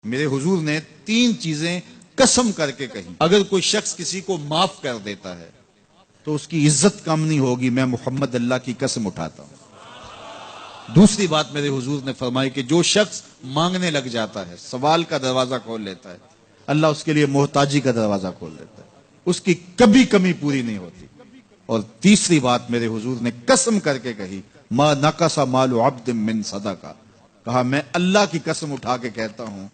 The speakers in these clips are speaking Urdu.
میرے حضور نے 3 چیزیں قسم کر کے کہی، اگر کوئی شخص کسی کو معاف کر دیتا ہے تو اس کی عزت کم نہیں ہوگی، میں محمد اللہ کی قسم اٹھاتا ہوں۔ دوسری بات میرے حضور نے فرمائی کہ جو شخص مانگنے لگ جاتا ہے، سوال کا دروازہ کھول لیتا ہے، اللہ اس کے لیے محتاجی کا دروازہ کھول دیتا ہے، اس کی کبھی کمی پوری نہیں ہوتی۔ اور تیسری بات میرے حضور نے قسم کر کے کہی، ما نقص مال عبد من صدقہ، کہا میں اللہ کی قسم اٹھا کے کہتا ہوں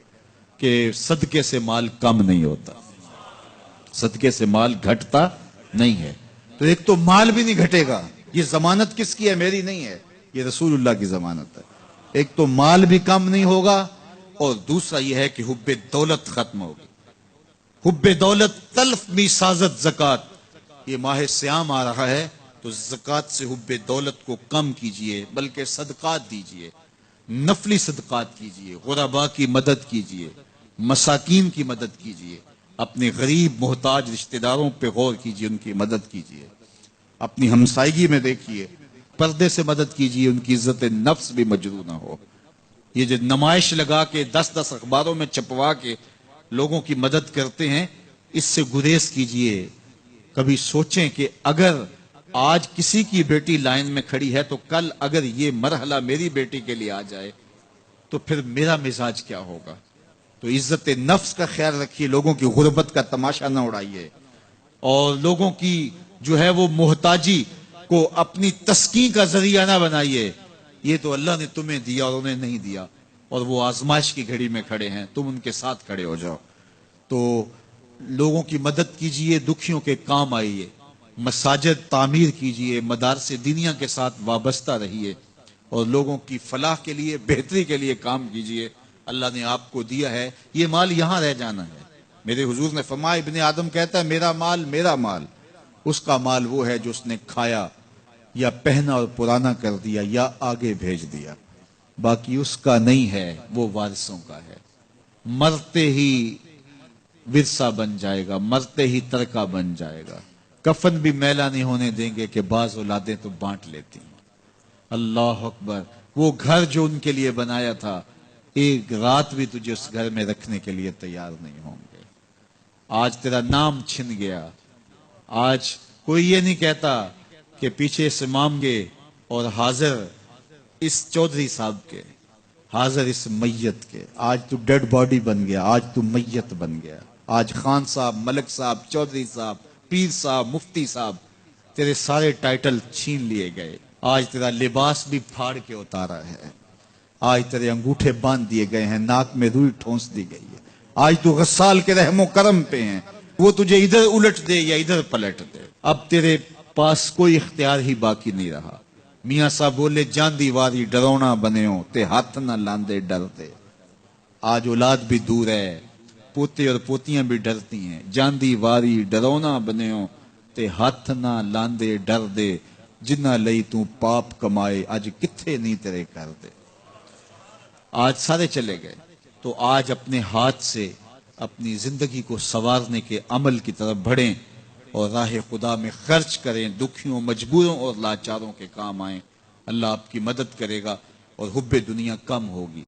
کہ صدقے سے مال کم نہیں ہوتا، صدقے سے مال گھٹتا نہیں ہے۔ تو ایک تو مال بھی نہیں گھٹے گا، یہ ضمانت کس کی ہے؟ میری نہیں ہے، یہ رسول اللہ کی ضمانت ہے۔ ایک تو مال بھی کم نہیں ہوگا، اور دوسرا یہ ہے کہ حب دولت ختم ہوگی۔ حب دولت تلف می سازت زکات، یہ ماہ سیام آ رہا ہے تو زکات سے حب دولت کو کم کیجئے، بلکہ صدقات دیجئے، نفلی صدقات کیجئے، غرباء کی مدد کیجئے، مساکین کی مدد کیجئے، اپنے غریب محتاج رشتہ داروں پہ غور کیجئے، ان کی مدد کیجئے، اپنی ہمسائیگی میں دیکھیے، پردے سے مدد کیجئے، ان کی عزت نفس بھی مجروح نہ ہو۔ یہ جو نمائش لگا کے 10 اخباروں میں چھپوا کے لوگوں کی مدد کرتے ہیں، اس سے گریز کیجئے۔ کبھی سوچیں کہ اگر آج کسی کی بیٹی لائن میں کھڑی ہے تو کل اگر یہ مرحلہ میری بیٹی کے لیے آ جائے تو پھر میرا مزاج کیا ہوگا؟ تو عزت نفس کا خیال رکھیے، لوگوں کی غربت کا تماشا نہ اڑائیے، اور لوگوں کی جو ہے وہ محتاجی کو اپنی تسکین کا ذریعہ نہ بنائیے۔ یہ تو اللہ نے تمہیں دیا اور انہیں نہیں دیا، اور وہ آزمائش کی گھڑی میں کھڑے ہیں، تم ان کے ساتھ کھڑے ہو جاؤ۔ تو لوگوں کی مدد کیجئے، دکھیوں کے کام آئیے، مساجد تعمیر کیجئے، مدارس دینیا کے ساتھ وابستہ رہیے، اور لوگوں کی فلاح کے لیے، بہتری کے لیے کام کیجئے۔ اللہ نے آپ کو دیا ہے، یہ مال یہاں رہ جانا ہے۔ میرے حضور نے فرمایا، ابن آدم کہتا ہے میرا مال، اس کا مال وہ ہے جو اس نے کھایا یا پہنا اور پرانا کر دیا یا آگے بھیج دیا، باقی اس کا نہیں ہے، وہ وارثوں کا ہے۔ مرتے ہی ورثہ بن جائے گا، مرتے ہی ترکہ بن جائے گا۔ کفن بھی میلا نہیں ہونے دیں گے کہ بعض اولادیں تو بانٹ لیتی ہیں۔ اللہ اکبر، وہ گھر جو ان کے لیے بنایا تھا، ایک رات بھی تجھے اس گھر میں رکھنے کے لیے تیار نہیں ہوں گے۔ آج تیرا نام چھن گیا، آج کوئی یہ نہیں کہتا کہ پیچھے سے مانگے اور حاضر اس چودھری صاحب کے، حاضر اس میت کے۔ آج تو ڈیڈ باڈی بن گیا، آج تو میت بن گیا۔ آج خان صاحب، ملک صاحب، چودھری صاحب، پیر صاحب، مفتی صاحب، تیرے سارے ٹائٹل چھین لیے گئے۔ آج تیرا لباس بھی پھاڑ کے اتارا ہے، آج تیرے انگوٹھے باندھ دیے گئے ہیں، ناک میں روئی ٹھونس دی گئی ہے۔ آج تو غسال کے رحم و کرم پہ ہیں، وہ تجھے ادھر الٹ دے یا ادھر پلٹ دے، اب تیرے پاس کوئی اختیار ہی باقی نہیں رہا۔ میاں صاحب بولے، جاندی واری ڈرونا بنےو تے ہاتھ نہ لاندے ڈرتے۔ آج اولاد بھی دور ہے، پوتے اور پوتیاں بھی ڈرتی ہیں۔ جاندی واری ڈرونا بنےو تے ہاتھ نہ لاندے ڈر دے، جنہ لئی تو پاپ کمائے اج کتھے نہیں تیرے کر دے۔ آج سارے چلے گئے، تو آج اپنے ہاتھ سے اپنی زندگی کو سنوارنے کے عمل کی طرف بڑھیں اور راہ خدا میں خرچ کریں، دکھیوں، مجبوروں اور لاچاروں کے کام آئیں۔ اللہ آپ کی مدد کرے گا اور حب دنیا کم ہوگی۔